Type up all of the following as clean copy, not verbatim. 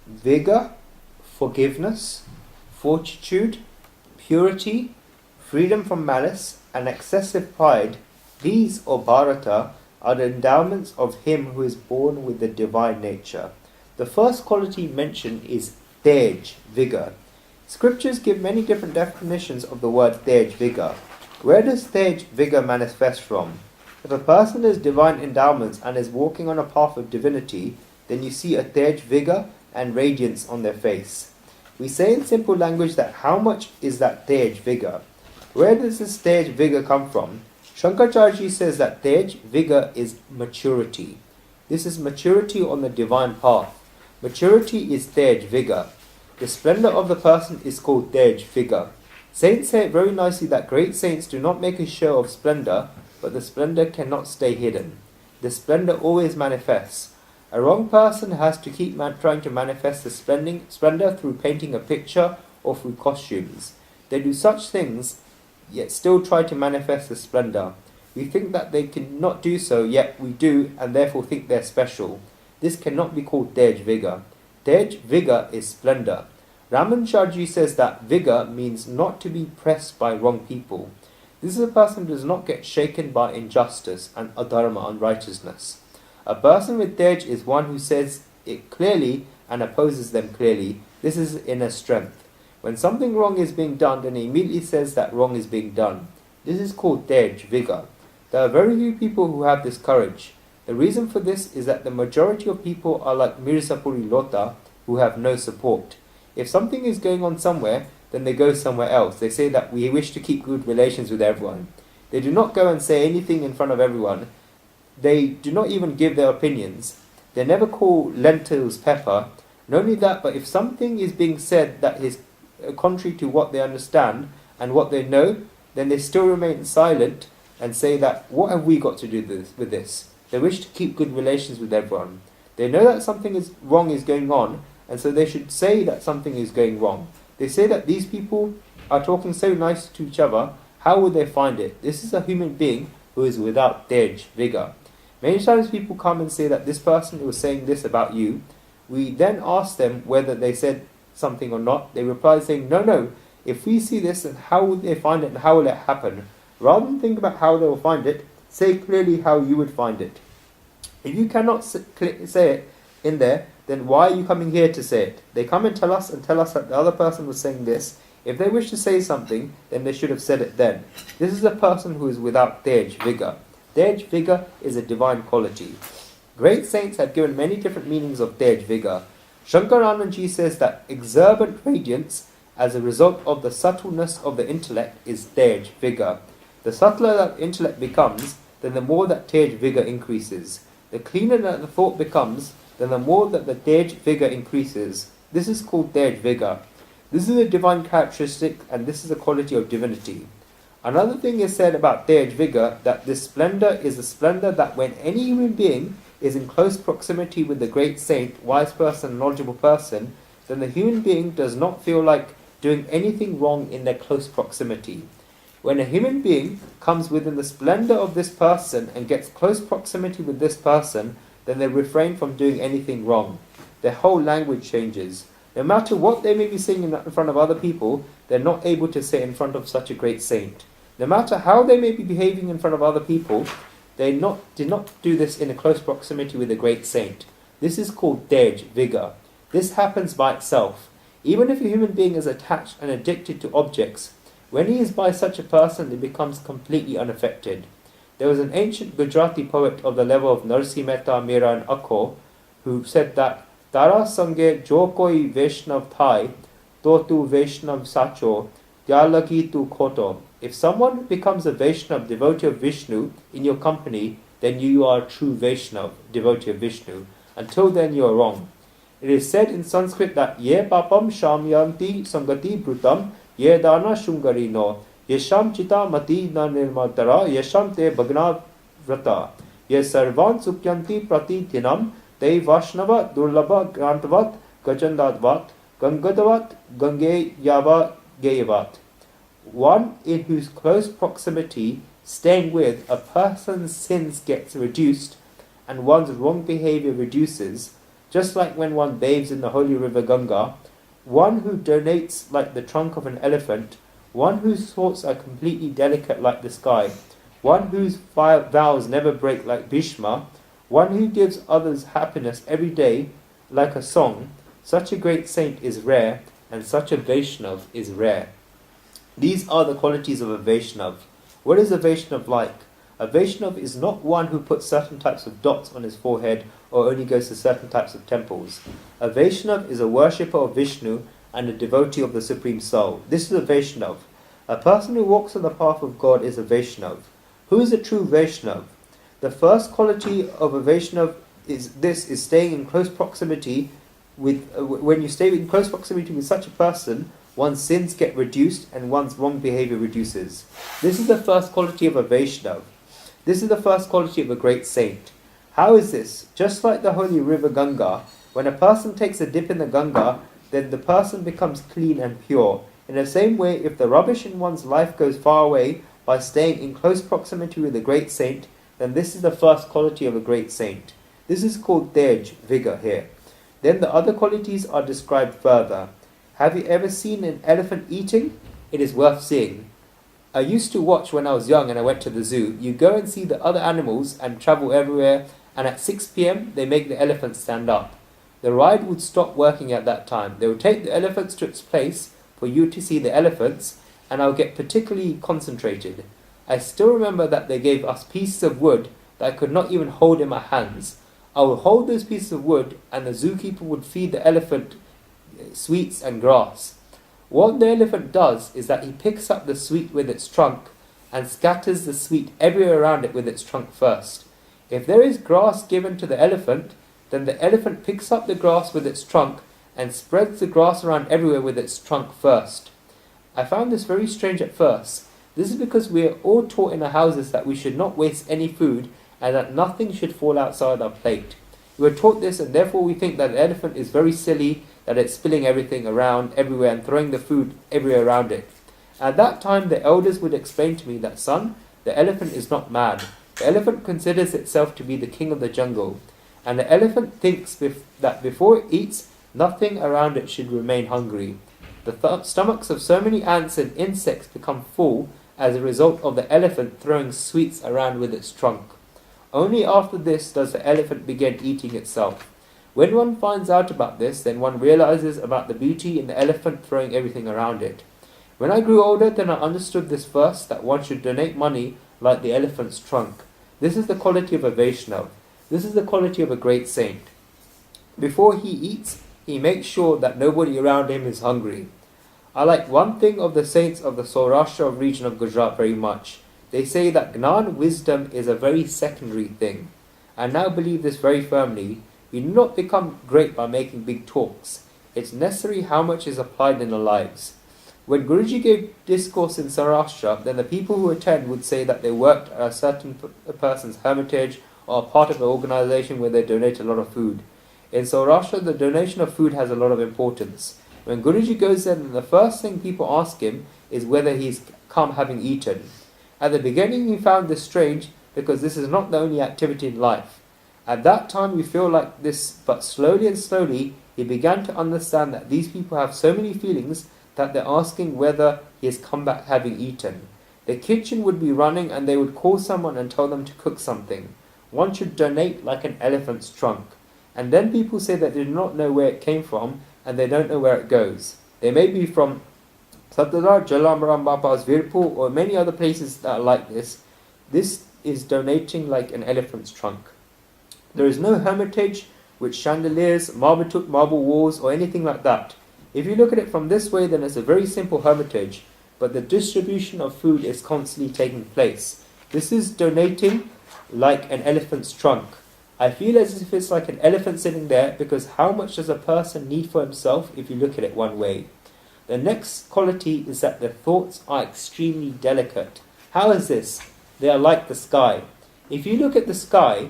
Vigour, forgiveness, fortitude, purity, freedom from malice, and excessive pride, these, O Bharata, are the endowments of him who is born with the divine nature. The first quality mentioned is tej, vigour. Scriptures give many different definitions of the word tej, vigour. Where does tej, vigour manifest from? If a person has divine endowments and is walking on a path of divinity, then you see a tej, vigour and radiance on their face. We say in simple language that how much is that tej, vigour? Where does this tej, vigour come from? Shankaracharya says that tej, vigour is maturity. This is maturity on the divine path. Maturity is tej, vigour. The splendour of the person is called tej, vigour. Saints say it very nicely that great saints do not make a show of splendour, but the splendour cannot stay hidden. The splendour always manifests. A wrong person has to keep trying to manifest the splendour through painting a picture or through costumes. They do such things, yet still try to manifest the splendour. We think that they cannot do so, yet we do, and therefore think they're special. This cannot be called tej, vigour. Tej, vigour is splendour. Ramanujarji says that vigour means not to be pressed by wrong people. This is a person who does not get shaken by injustice and adharma, unrighteousness. A person with tej is one who says it clearly and opposes them clearly. This is inner strength. When something wrong is being done, then he immediately says that wrong is being done. This is called tej, vigour. There are very few people who have this courage. The reason for this is that the majority of people are like Mirzapuri Lota, who have no support. If something is going on somewhere, then they go somewhere else. They say that we wish to keep good relations with everyone. They do not go and say anything in front of everyone. They do not even give their opinions. They never call lentils pepper. Not only that, but if something is being said that is contrary to what they understand and what they know, then they still remain silent and say that, what have we got to do with this? They wish to keep good relations with everyone. They know that something is wrong is going on, and so they should say that something is going wrong. They say that these people are talking so nice to each other, how would they find it? This is a human being who is without tej, vigour. Many times people come and say that this person was saying this about you. We then ask them whether they said something or not. They reply saying, no, if we see this, then how would they find it and how will it happen? Rather than think about how they will find it, say clearly how you would find it. If you cannot say it in there, then why are you coming here to say it? They come and tell us that the other person was saying this. If they wish to say something, then they should have said it then. This is a person who is without tej, vigour. Tej, vigour is a divine quality. Great saints have given many different meanings of tej, vigour. Shankaranandji says that exuberant radiance as a result of the subtleness of the intellect is tej, vigour. The subtler that intellect becomes, then the more that tej, vigour increases. The cleaner that the thought becomes, then the more that the tej, vigour increases. This is called tej, vigour. This is a divine characteristic, and this is a quality of divinity. Another thing is said about tej, vigour, that this splendour is a splendour that when any human being is in close proximity with the great saint, wise person, knowledgeable person, then the human being does not feel like doing anything wrong in their close proximity. When a human being comes within the splendour of this person and gets close proximity with this person, then they refrain from doing anything wrong. Their whole language changes. No matter what they may be saying in front of other people, they're not able to say in front of such a great saint. No matter how they may be behaving in front of other people, they did not do this in a close proximity with a great saint. This is called tej, vigour. This happens by itself. Even if a human being is attached and addicted to objects, when he is by such a person, he becomes completely unaffected. There was an ancient Gujarati poet of the level of Narsi Mehta, Mira and Akho who said that Tara sange jo koi Vaishnav thai, to tu Vaishnav sacho, tyalagi tu khoto. If someone becomes a Vaishnav, devotee of Vishnu, in your company, then you are a true Vaishnav, devotee of Vishnu. Until then you are wrong. It is said in Sanskrit that ye papam shamyanti sangati brutam ye dana shungarino yesham chita mati na nirmatara yesham te bhagna vrata ye sarvan sukyanti prati dinam te vashnava durlabha grantavat gachandadvat gangadavat gange yava geyavat. One in whose close proximity, staying with, a person's sins gets reduced and one's wrong behaviour reduces, just like when one bathes in the holy river Ganga, one who donates like the trunk of an elephant, one whose thoughts are completely delicate like the sky, one whose vows never break like Bhishma, one who gives others happiness every day like a song, such a great saint is rare, and such a Vaishnav is rare. These are the qualities of a Vaishnav. What is a Vaishnav like? A Vaishnav is not one who puts certain types of dots on his forehead or only goes to certain types of temples. A Vaishnav is a worshipper of Vishnu and a devotee of the Supreme Soul. This is a Vaishnav. A person who walks on the path of God is a Vaishnav. Who is a true Vaishnav? The first quality of a Vaishnav is staying in close proximity with. When you stay in close proximity with such a person, one's sins get reduced and one's wrong behavior reduces. This is the first quality of a Vaishnav. This is the first quality of a great saint. How is this? Just like the holy river Ganga, when a person takes a dip in the Ganga, then the person becomes clean and pure. In the same way, if the rubbish in one's life goes far away by staying in close proximity with a great saint, then this is the first quality of a great saint. This is called Tej, vigour here. Then the other qualities are described further. Have you ever seen an elephant eating? It is worth seeing. I used to watch when I was young and I went to the zoo. You go and see the other animals and travel everywhere, and at 6 p.m. they make the elephant stand up. The ride would stop working at that time. They would take the elephants to its place for you to see the elephants, and I would get particularly concentrated. I still remember that they gave us pieces of wood that I could not even hold in my hands. I would hold those pieces of wood and the zookeeper would feed the elephant sweets and grass. What the elephant does is that he picks up the sweet with its trunk and scatters the sweet everywhere around it with its trunk first. If there is grass given to the elephant, then the elephant picks up the grass with its trunk and spreads the grass around everywhere with its trunk first. I found this very strange at first. This is because we are all taught in our houses that we should not waste any food and that nothing should fall outside our plate. We are taught this, and therefore we think that the elephant is very silly, that it's spilling everything around everywhere and throwing the food everywhere around it. At that time the elders would explain to me that, son, the elephant is not mad. The elephant considers itself to be the king of the jungle, and the elephant thinks that before it eats, nothing around it should remain hungry. The stomachs of so many ants and insects become full as a result of the elephant throwing sweets around with its trunk. Only after this does the elephant begin eating itself. When one finds out about this, then one realizes about the beauty in the elephant throwing everything around it. When I grew older, then I understood this first, that one should donate money like the elephant's trunk. This is the quality of a Vaishnav. This is the quality of a great saint. Before he eats, he makes sure that nobody around him is hungry. I like one thing of the saints of the Saurashtra region of Gujarat very much. They say that Gnan, wisdom, is a very secondary thing. I now believe this very firmly. We do not become great by making big talks. It's necessary how much is applied in our lives. When Guruji gave discourse in Saurashtra, then the people who attend would say that they worked at a certain person's hermitage or are part of an organization where they donate a lot of food. In Saurashtra, the donation of food has a lot of importance. When Guruji goes there, then the first thing people ask him is whether he's come having eaten. At the beginning he found this strange because this is not the only activity in life. At that time we feel like this, but slowly and slowly he began to understand that these people have so many feelings that they're asking whether he has come back having eaten. The kitchen would be running and they would call someone and tell them to cook something. One should donate like an elephant's trunk. And then people say that they do not know where it came from and they don't know where it goes. They may be from Satadar, Jalamram Bapa's Virpur or many other places that are like this. This is donating like an elephant's trunk. There is no hermitage with chandeliers, marble walls or anything like that. If you look at it from this way, then it's a very simple hermitage, but the distribution of food is constantly taking place. This is donating like an elephant's trunk. I feel as if it's like an elephant sitting there, because how much does a person need for himself if you look at it one way? The next quality is that their thoughts are extremely delicate. How is this? They are like the sky. If you look at the sky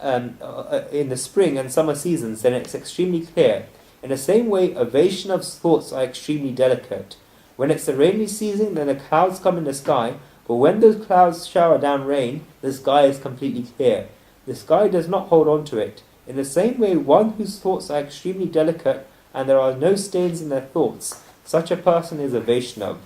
in the spring and summer seasons, then it's extremely clear. In the same way, a Vaishnav's thoughts are extremely delicate. When it's the rainy season, then the clouds come in the sky, but when those clouds shower down rain, the sky is completely clear. The sky does not hold on to it. In the same way, one whose thoughts are extremely delicate and there are no stains in their thoughts, such a person is a Vaishnav.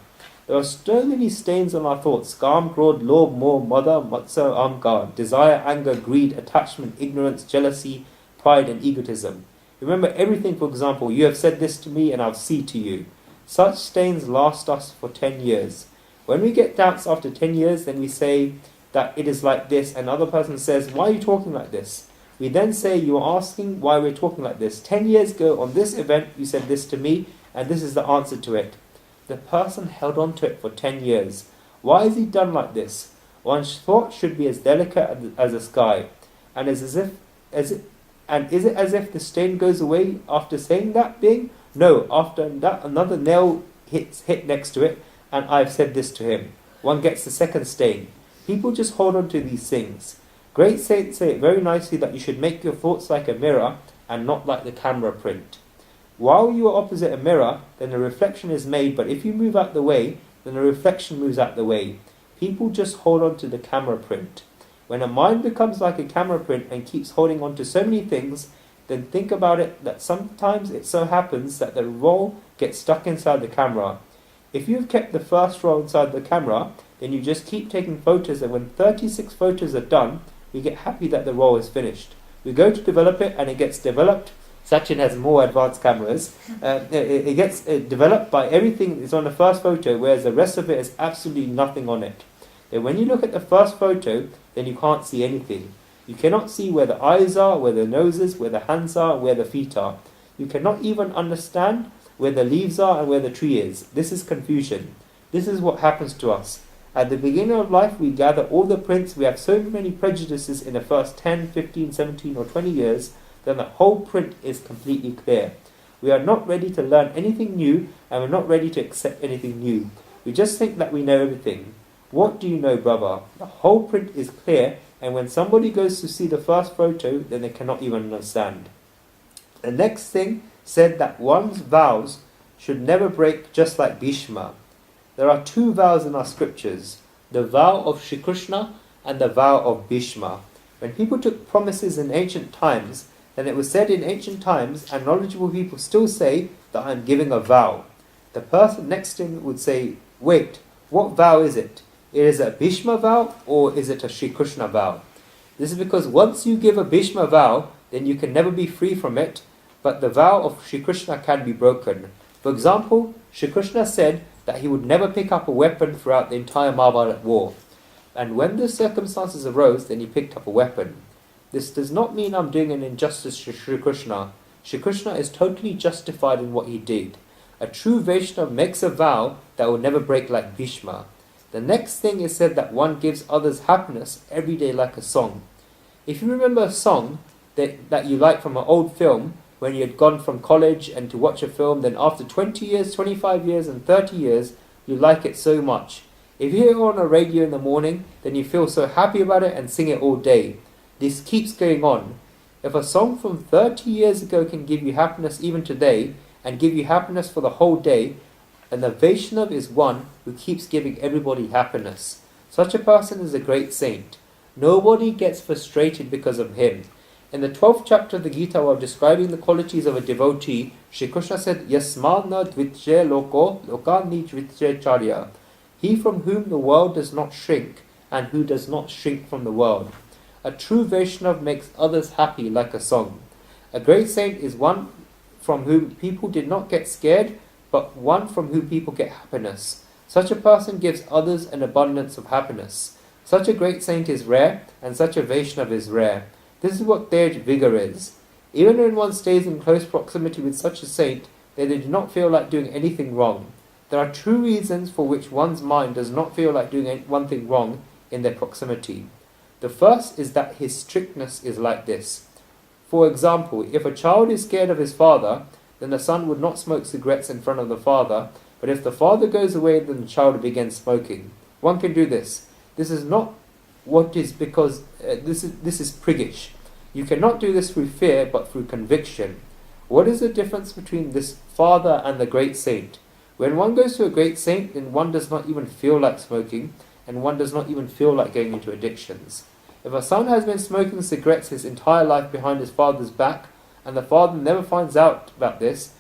There are so many stains on our thoughts: Kam, Krodh, Lobh, Moh, Mada, Matsar, Ahamkar, desire, anger, greed, attachment, ignorance, jealousy, pride and egotism. Remember everything, for example, you have said this to me and I'll see to you. Such stains last us for 10 years. When we get doubts after 10 years, then we say that it is like this, and another person says, why are you talking like this? We then say, you are asking why we're talking like this. 10 years ago on this event, you said this to me, and this is the answer to it. The person held on to it for 10 years. Why is he done like this? One's thought should be as delicate as the sky. And is it as if the stain goes away after saying that being? No, after that another nail hit next to it, and I've said this to him. One gets the second stain. People just hold on to these things. Great saints say it very nicely that you should make your thoughts like a mirror and not like the camera print. While you are opposite a mirror, then a reflection is made, but if you move out the way, then a reflection moves out the way. People just hold on to the camera print. When a mind becomes like a camera print and keeps holding on to so many things, then think about it that sometimes it so happens that the roll gets stuck inside the camera. If you've kept the first roll inside the camera, then you just keep taking photos, and when 36 photos are done, we get happy that the roll is finished. We go to develop it and it gets developed. Sachin has more advanced cameras. It gets developed by everything that's on the first photo, whereas the rest of it is absolutely nothing on it. Then when you look at the first photo, then you can't see anything. You cannot see where the eyes are, where the nose is, where the hands are, where the feet are. You cannot even understand where the leaves are and where the tree is. This is confusion. This is what happens to us. At the beginning of life, we gather all the prints. We have so many prejudices in the first 10, 15, 17 or 20 years, then the whole print is completely clear. We are not ready to learn anything new, and we're not ready to accept anything new. We just think that we know everything. What do you know, brother? The whole print is clear, and when somebody goes to see the first photo, then they cannot even understand. The next thing said that one's vows should never break, just like Bhishma. There are two vows in our scriptures, the vow of Shri Krishna and the vow of Bhishma. When people took promises in ancient times, then it was said in ancient times, and knowledgeable people still say, that I am giving a vow. The person next to him would say, wait, what vow is it? Is it a Bhishma vow or is it a Shri Krishna vow? This is because once you give a Bhishma vow, then you can never be free from it, but the vow of Shri Krishna can be broken. For example, Shri Krishna said that he would never pick up a weapon throughout the entire Mahabharata war. And when the circumstances arose, then he picked up a weapon. This does not mean I'm doing an injustice to Shri Krishna. Shri Krishna is totally justified in what he did. A true Vaishnava makes a vow that will never break like Bhishma. The next thing is said that one gives others happiness every day like a song. If you remember a song that you like from an old film, when you had gone from college and to watch a film, then after 20 years, 25 years and 30 years, you like it so much. If you hear it on a radio in the morning, then you feel so happy about it and sing it all day. This keeps going on. If a song from 30 years ago can give you happiness even today, and give you happiness for the whole day, and the Vaishnava is one who keeps giving everybody happiness. Such a person is a great saint. Nobody gets frustrated because of him. In the 12th chapter of the Gita, while describing the qualities of a devotee, Shri Krishna said, Yasmana dvitje loko lokani dvitje charya. He from whom the world does not shrink, and who does not shrink from the world. A true Vaishnava makes others happy like a song. A great saint is one from whom people did not get scared, but one from whom people get happiness. Such a person gives others an abundance of happiness. Such a great saint is rare, and such a Vaishnava is rare. This is what their Vigour is. Even when one stays in close proximity with such a saint, they do not feel like doing anything wrong. There are true reasons for which one's mind does not feel like doing one thing wrong in their proximity. The first is that his strictness is like this. For example, if a child is scared of his father, then the son would not smoke cigarettes in front of the father, but if the father goes away, then the child begins smoking. One can do this. This is not what is because this is priggish. You cannot do this through fear, but through conviction. What is the difference between this father and the great saint? When one goes to a great saint, then one does not even feel like smoking, and one does not even feel like going into addictions. If a son has been smoking cigarettes his entire life behind his father's back, and the father never finds out about this,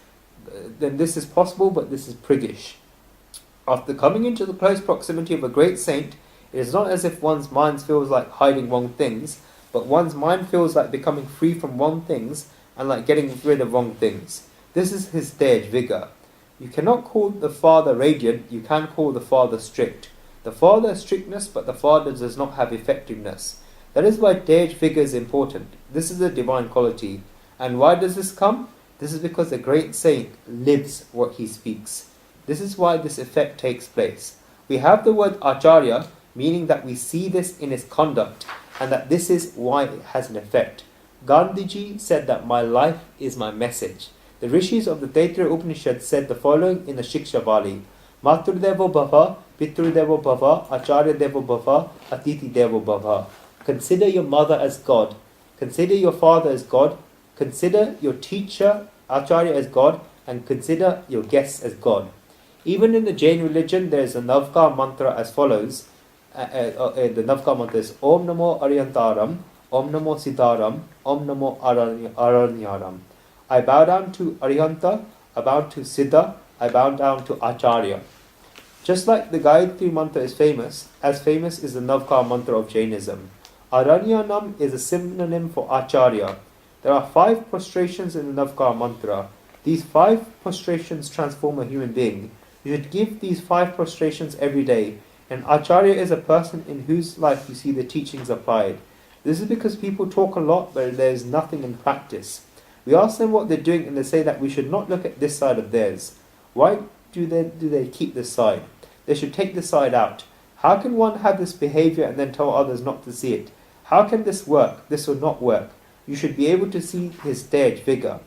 then this is possible, but this is priggish. After coming into the close proximity of a great saint, it is not as if one's mind feels like hiding wrong things, but one's mind feels like becoming free from wrong things and like getting rid of wrong things. This is his stage vigor. You cannot call the father radiant, you can call the father strict. The father has strictness, but the father does not have effectiveness. That is why Dej vigor is important. This is a divine quality. And why does this come? This is because the great saint lives what he speaks. This is why this effect takes place. We have the word acharya, meaning that we see this in his conduct, and that this is why it has an effect. Gandhiji said that my life is my message. The rishis of the Taittiriya Upanishad said the following in the Shikshavali: Matur Devo Bhava, Pitur Devo Bhava, Acharya Devo Bhava, Atiti Devo Bhava. Consider your mother as God. Consider your father as God. Consider your teacher, Acharya, as God. And consider your guests as God. Even in the Jain religion, there is a Navkar mantra as follows. The Navkar mantra is Om Namo Aryantaram, Om Namo Sitaram, Om Namo Aranyaram. I bow down to Arihanta, I bow to Siddha, I bow down to Acharya. Just like the Gayatri mantra is famous is the Navkar mantra of Jainism. Aranyanam is a synonym for Acharya. There are 5 prostrations in the Navkar mantra. These 5 prostrations transform a human being. You should give these 5 prostrations every day. An Acharya is a person in whose life you see the teachings applied. This is because people talk a lot, but there is nothing in practice. We ask them what they're doing, and they say that we should not look at this side of theirs. Why do they keep this side? They should take this side out. How can one have this behavior and then tell others not to see it? How can this work? This will not work. You should be able to see his Dej vigor.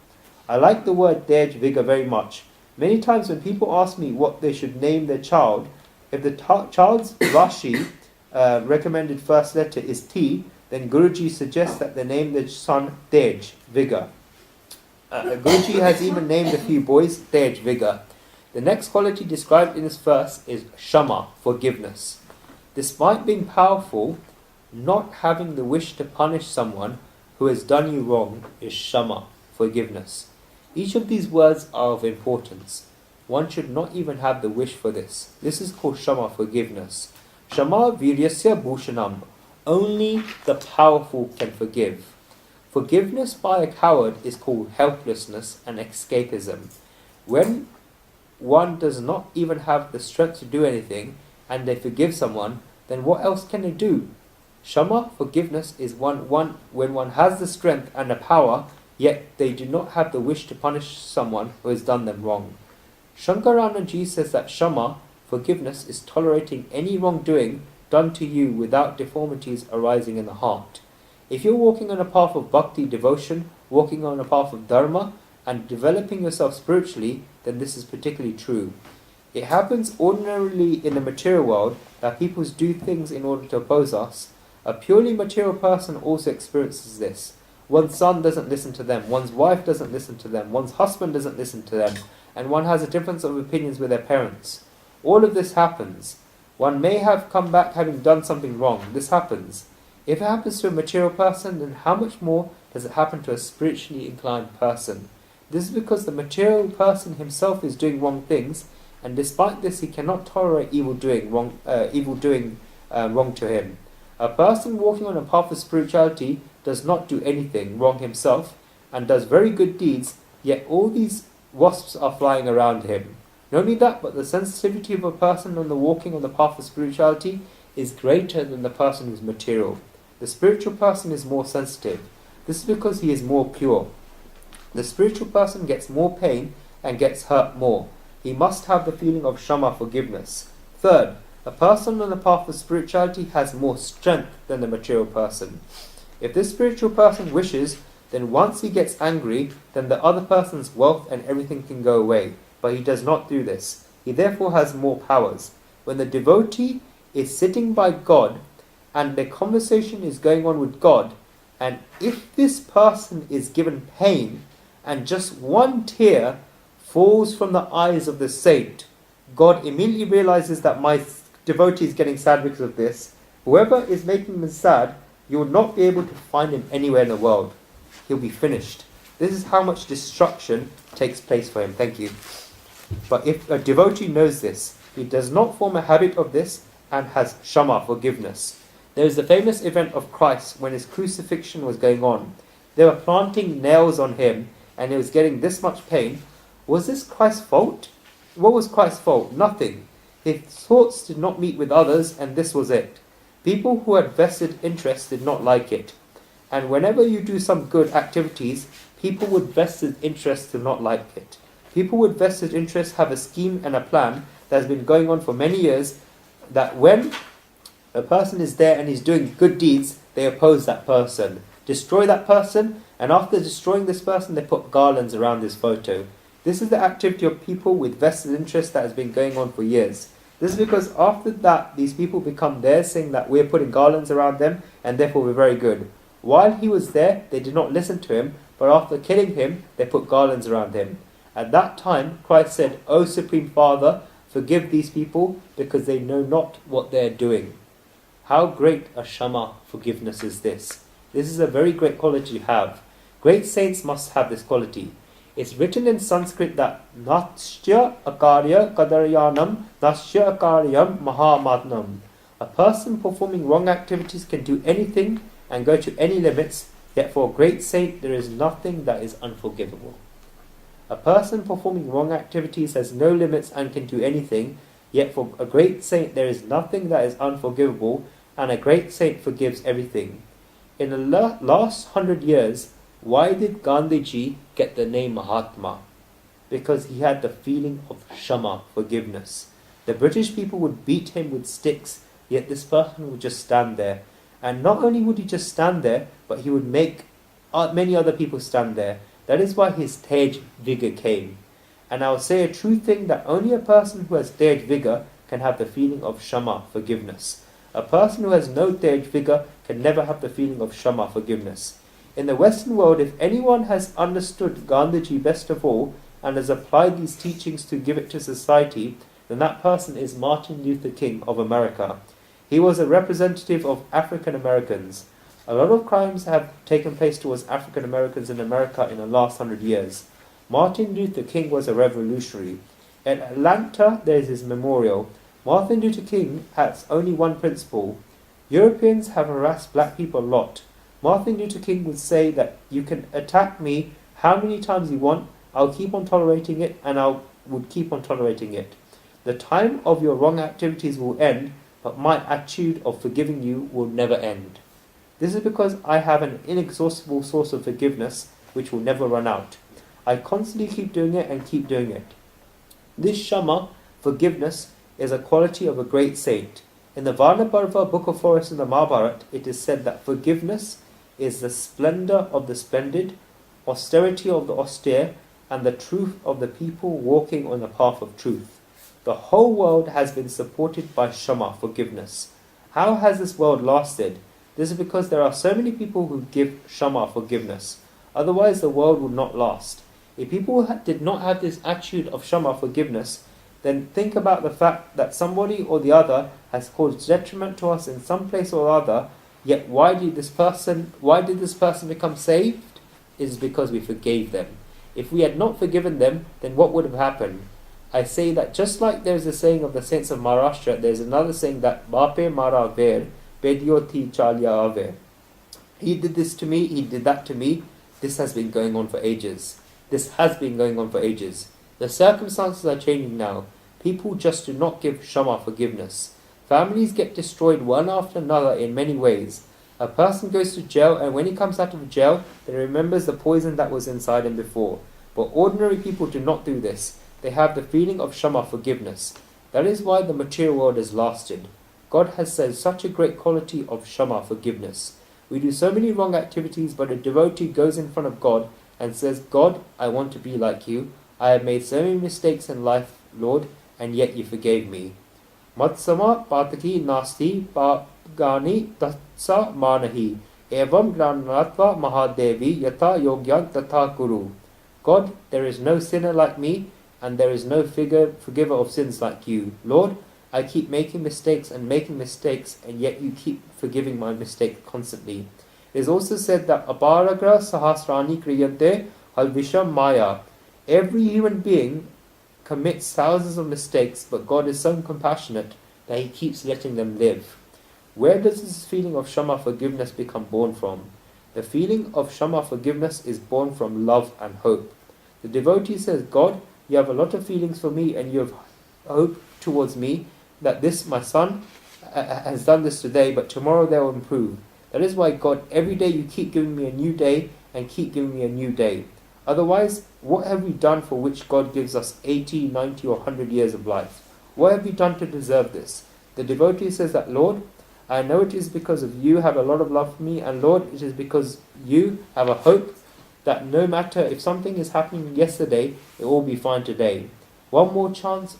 I like the word Dej vigor very much. Many times when people ask me what they should name their child, if the child's Rashi recommended first letter is T, then Guruji suggests that they name their son Dej vigor. Guruji has even named a few boys Dej vigor. The next quality described in this verse is Shama, forgiveness. Despite being powerful, not having the wish to punish someone who has done you wrong is Shama, forgiveness. Each of these words are of importance. One should not even have the wish for this. This is called Shama, forgiveness. Shama viryasya bhushanam. Only the powerful can forgive. Forgiveness by a coward is called helplessness and escapism. When one does not even have the strength to do anything and they forgive someone, then what else can they do? Shama, forgiveness, is when one has the strength and the power, yet they do not have the wish to punish someone who has done them wrong. Shankarananji says that Shama, forgiveness, is tolerating any wrongdoing done to you without deformities arising in the heart. If you're walking on a path of bhakti, devotion, walking on a path of dharma, and developing yourself spiritually, then this is particularly true. It happens ordinarily in the material world that people do things in order to oppose us. A purely material person also experiences this. One's son doesn't listen to them, one's wife doesn't listen to them, one's husband doesn't listen to them, and one has a difference of opinions with their parents. All of this happens. One may have come back having done something wrong. This happens. If it happens to a material person, then how much more does it happen to a spiritually inclined person? This is because the material person himself is doing wrong things, and despite this he cannot tolerate evil doing wrong to him. A person walking on a path of spirituality does not do anything wrong himself, and does very good deeds, yet all these wasps are flying around him. Not only that, but the sensitivity of a person on the walking on the path of spirituality is greater than the person who is material. The spiritual person is more sensitive. This is because he is more pure. The spiritual person gets more pain and gets hurt more. He must have the feeling of Shama, forgiveness. Third, a person on the path of spirituality has more strength than the material person. If this spiritual person wishes, then once he gets angry, then the other person's wealth and everything can go away. But he does not do this. He therefore has more powers. When the devotee is sitting by God and the conversation is going on with God, and if this person is given pain and just one tear falls from the eyes of the saint, God immediately realizes that my devotee is getting sad because of this. Whoever is making them sad You will not be able to find him anywhere in the world. He'll be finished. This is how much destruction takes place for him. Thank you. But if a devotee knows this, he does not form a habit of this and has Shama, forgiveness. There is the famous event of Christ when his crucifixion was going on. They were planting nails on him and he was getting this much pain. Was this Christ's fault? What was Christ's fault? Nothing. His thoughts did not meet with others, and this was it. People who had vested interest did not like it. And whenever you do some good activities, people with vested interest do not like it. People with vested interest have a scheme and a plan that has been going on for many years, that when a person is there and he's doing good deeds, they oppose that person, destroy that person, and after destroying this person, they put garlands around this photo. This is the activity of people with vested interest that has been going on for years. This is because after that, these people become there saying that we're putting garlands around them and therefore we're very good. While he was there, they did not listen to him, but after killing him, they put garlands around him. At that time, Christ said, O Supreme Father, forgive these people because they know not what they are doing. How great a Shama forgiveness is this. This is a very great quality to have. Great saints must have this quality. It's written in Sanskrit that Nastya Akarya Kadaryanam Nastya Akaryam Mahamatnam. A person performing wrong activities can do anything and go to any limits, yet for a great saint there is nothing that is unforgivable. A person performing wrong activities has no limits and can do anything, yet for a great saint there is nothing that is unforgivable, and a great saint forgives everything. In the last 100 years, why did Gandhiji get the name Mahatma? Because he had the feeling of Shama, forgiveness. The British people would beat him with sticks, yet this person would just stand there. And not only would he just stand there, but he would make many other people stand there. That is why his Tej Vigour came. And I will say a true thing, that only a person who has Tej Vigour can have the feeling of Shama, forgiveness. A person who has no Tej Vigour can never have the feeling of Shama, forgiveness. In the Western world, if anyone has understood Gandhiji best of all and has applied these teachings to give it to society, then that person is Martin Luther King of America. He was a representative of African Americans. A lot of crimes have taken place towards African Americans in America in the last 100 years. Martin Luther King was a revolutionary. In Atlanta, there is his memorial. Martin Luther King has only one principle. Europeans have harassed black people a lot. Martin Luther King would say that you can attack me how many times you want, I'll keep on tolerating it, and I would keep on tolerating it. The time of your wrong activities will end, but my attitude of forgiving you will never end. This is because I have an inexhaustible source of forgiveness which will never run out. I constantly keep doing it and keep doing it. This Shama, forgiveness, is a quality of a great saint. In the Varnaparva Book of Forest in the Mahabharata, it is said that forgiveness is the splendor of the splendid, austerity of the austere, and the truth of the people walking on the path of truth. The whole world has been supported by Shama, forgiveness. How has this world lasted? This is because there are so many people who give Shama, forgiveness. Otherwise the world would not last. If people did not have this attitude of Shama, forgiveness, then think about the fact that somebody or the other has caused detriment to us in some place or other, yet why did this person become saved? It is because we forgave them. If we had not forgiven them, then what would have happened? I say that just like there is a saying of the saints of Maharashtra, there is another saying that Bape Mara Ver, Pedyoti Chalya Ave. He did this to me, he did that to me. This has been going on for ages. This has been going on for ages. The circumstances are changing now. People just do not give Shama, forgiveness. Families get destroyed one after another in many ways. A person goes to jail, and when he comes out of jail, he remembers the poison that was inside him before. But ordinary people do not do this. They have the feeling of Shama, forgiveness. That is why the material world has lasted. God has said such a great quality of Shama, forgiveness. We do so many wrong activities, but a devotee goes in front of God and says, God, I want to be like you. I have made so many mistakes in life, Lord, and yet you forgave me. Matsama pataki nasti pagani tatsa manahi evam granatva mahadevi yata yogyan tatha kuru. God, there is no sinner like me, and there is no forgiver of sins like you. Lord, I keep making mistakes, and yet you keep forgiving my mistake constantly. It is also said that Aparagra Sahasrani Kriyante Halvisham Maya. Every human being commits thousands of mistakes, but God is so compassionate that He keeps letting them live. Where does this feeling of Shama forgiveness become born from? The feeling of Shama forgiveness is born from love and hope. The devotee says, God, you have a lot of feelings for me, and you have hope towards me that this, my son, has done this today, but tomorrow they will improve. That is why, God, every day you keep giving me a new day and keep giving me a new day. Otherwise, what have we done for which God gives us 80, 90 or 100 years of life? What have we done to deserve this? The devotee says that, Lord, I know it is because of you have a lot of love for me, and Lord, it is because you have a hope that no matter if something is happening yesterday, it will be fine today. One more chance,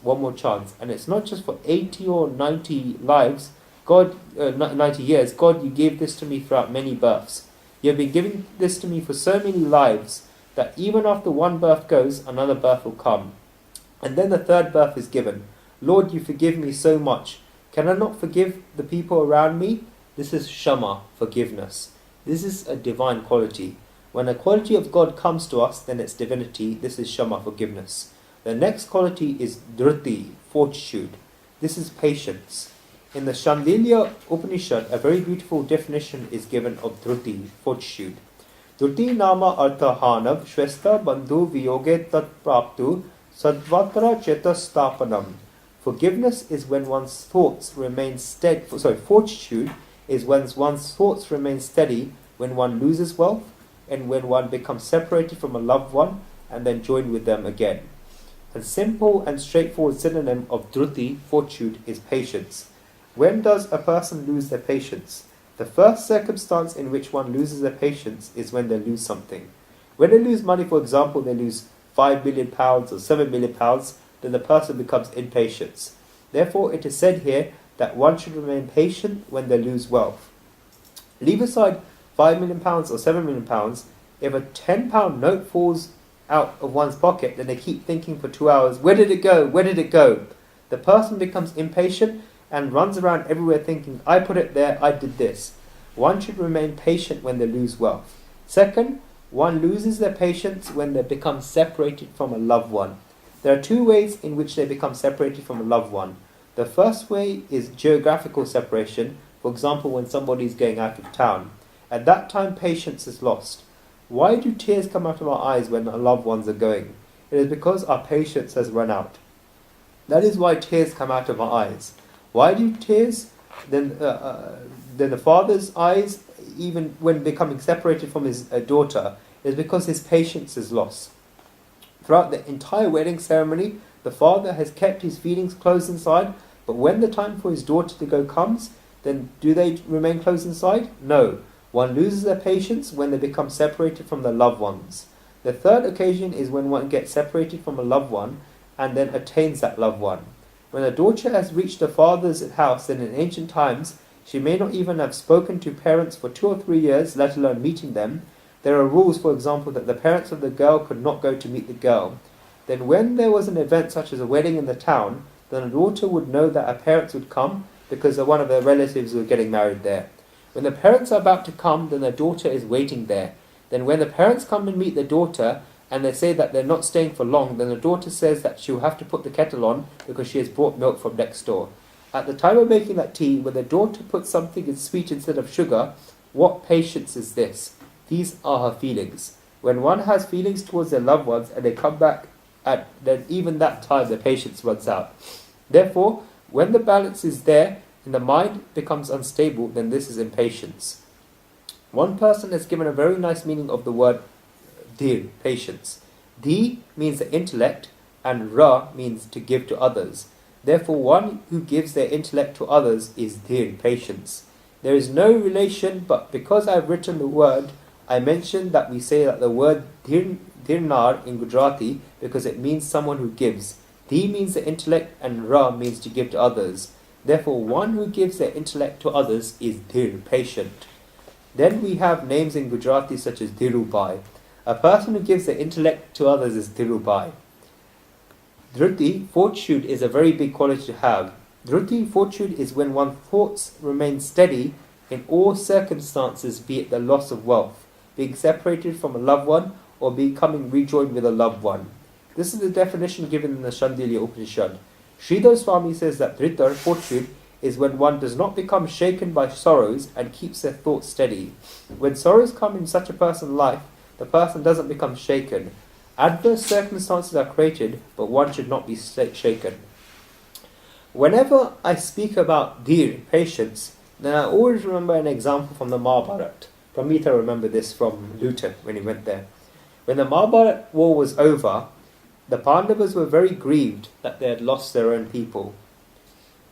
and it's not just for 80 or 90 lives, God, 90 years. God, you gave this to me throughout many births. You have been giving this to me for so many lives that even after one birth goes, another birth will come. And then the third birth is given. Lord, you forgive me so much. Can I not forgive the people around me? This is Shama, forgiveness. This is a divine quality. When a quality of God comes to us, then it's divinity. This is Shama, forgiveness. The next quality is Dhruti, fortitude. This is patience. In the Shandilya Upanishad, a very beautiful definition is given of Dhruti, fortitude. Dhruti nama artha hanav shvesta bandhu viyoge tat praptu sadvatra chetastapanam. Forgiveness is when one's thoughts remain steady. Fortitude is when one's thoughts remain steady when one loses wealth and when one becomes separated from a loved one and then joined with them again. A simple and straightforward synonym of Dhruti, fortitude, is patience. When does a person lose their patience? The first circumstance in which one loses their patience is when they lose something. When they lose money, for example, they lose £5 million or £7 million, then the person becomes impatient. Therefore, it is said here that one should remain patient when they lose wealth. Leave aside £5 million or £7 million, if a £10 note falls out of one's pocket, then they keep thinking for 2 hours, where did it go? Where did it go? The person becomes impatient and runs around everywhere thinking, I put it there, I did this. One should remain patient when they lose wealth. Second, one loses their patience when they become separated from a loved one. There are two ways in which they become separated from a loved one. The first way is geographical separation, for example, when somebody is going out of town. At that time, patience is lost. Why do tears come out of our eyes when our loved ones are going? It is because our patience has run out. That is why tears come out of our eyes. Why do tears? Then the father's eyes, even when becoming separated from his daughter, is because his patience is lost. Throughout the entire wedding ceremony, the father has kept his feelings closed inside, but when the time for his daughter to go comes, then do they remain closed inside? No. One loses their patience when they become separated from their loved ones. The third occasion is when one gets separated from a loved one and then attains that loved one. When a daughter has reached her father's house, then in ancient times, she may not even have spoken to parents for 2 or 3 years, let alone meeting them. There are rules, for example, that the parents of the girl could not go to meet the girl. Then when there was an event such as a wedding in the town, then a daughter would know that her parents would come because one of their relatives was getting married there. When the parents are about to come, then the daughter is waiting there. Then when the parents come and meet the daughter, and they say that they're not staying for long, then the daughter says that she will have to put the kettle on because she has brought milk from next door. At the time of making that tea, when the daughter puts something in sweet instead of sugar, what patience is this? These are her feelings. When one has feelings towards their loved ones and they come back, then even that time the patience runs out. Therefore, when the balance is there and the mind becomes unstable, then this is impatience. One person has given a very nice meaning of the word dhir, patience. Di means the intellect and ra means to give to others. Therefore, one who gives their intellect to others is dhir, patience. There is no relation, but because I have written the word, I mentioned that we say that the word dhirnar in Gujarati because it means someone who gives. Di means the intellect and ra means to give to others. Therefore, one who gives their intellect to others is dhir, patient. Then we have names in Gujarati such as Dhirubhai. A person who gives their intellect to others is Dhirubhai. Dhruti, fortitude, is a very big quality to have. Dhruti, fortitude, is when one's thoughts remain steady in all circumstances, be it the loss of wealth, being separated from a loved one, or becoming rejoined with a loved one. This is the definition given in the Shandilya Upanishad. Sridhar Swami says that Dhrita, fortitude, is when one does not become shaken by sorrows and keeps their thoughts steady. When sorrows come in such a person's life, the person doesn't become shaken. Adverse circumstances are created, but one should not be shaken. Whenever I speak about dhir, patience, then I always remember an example from the Mahabharata. Pramita remembered this from Luton when he went there. When the Mahabharata war was over, the Pandavas were very grieved that they had lost their own people.